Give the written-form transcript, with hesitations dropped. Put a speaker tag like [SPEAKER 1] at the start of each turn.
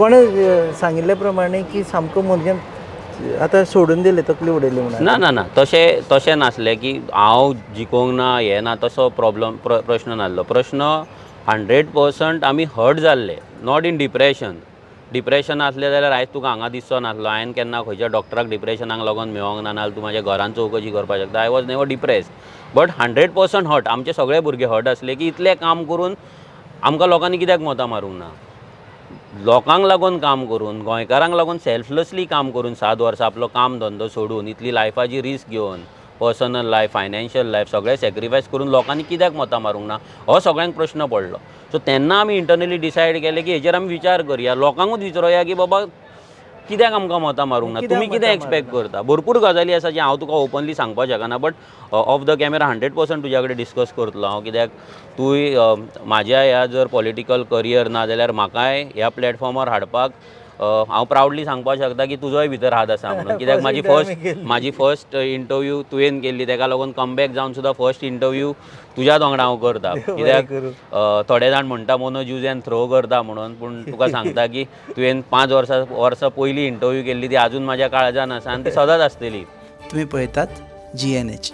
[SPEAKER 1] कोणें सांगिल्ले प्रमाणे की सामको मुलगे आतां सोडून दिले तकली उडयली म्हणून
[SPEAKER 2] ना ना ना तशें नासलें की हांव जिखोंक ना हें ना तसो प्रश्न नासलो. प्रश्न 100% आमी हर्ट जाल्ले, नॉट इन डिप्रेशन आसलें जाल्यार आयज तुका हांगा दिसचो नासलो. हांवें केन्ना खंयच्या डॉक्टराक डिप्रेशनाक लागून मेळोंक ना, नाजाल्यार तूं म्हाज्या घरान चवकशी करपाक शकता. I was never depress, but 100% hurt. आमचे सगळे भुरगे हर्ट आसले की इतलें काम करून आमकां लोकांनी कित्याक मोता मारूंक ना. लोकांक लागून काम करून, गोंयकारांक लागून सेल्फलेसली काम करून 7 वर्सां आपलो काम धंदो सोडून इतली लायफाची रिस्क घेवन पर्सनल लायफ, फायनान्शियल लायफ सगळें सॅक्रिफायस करून लोकांनी कित्याक मोता मारूंक ना हो सगळ्यांक प्रश्न पडलो. सो तेन्ना आमी इंटरनली डिसायड केलें की हेजेर आमी विचार करया, लोकांकूच विचारया की बाबा कित्याक आमकां मोता मारूंक ना, तुमी कितें एक्सपेक्ट करता. भरपूर गजाली आसा जे हांव तुका ओपनली सांगपाक शकना, बट ऑफ द कॅमेरा 100% तुज्या कडेन डिस्कस करतलो हांव. कित्याक तूंय म्हाज्या ह्या जर पॉलिटिकल करियर ना जाल्यार म्हाकाय ह्या प्लॅटफॉर्मार हाडपाक हांव प्रावडली सांगपाक शकता की तुजोय भितर हात आसा म्हणून. कित्याक म्हाजी फर्स्ट इंटरव्यू तुवें केल्ली, तेका लागून कमबॅक जावन सुद्दां फर्स्ट इंटरव्यू तुज्याच वांगडा हांव करता. कित्याक थोडे जाण म्हणटा मोनो यूज एंड थ्रो करता म्हणून, पूण तुका सांगता की तुवें 5 वर्सां पयलीं इंटरव्यू केल्ली ती आजून म्हाज्या काळजान आसा आनी ती सदांच आसतली.
[SPEAKER 3] तुम्ही पळयतात GNH.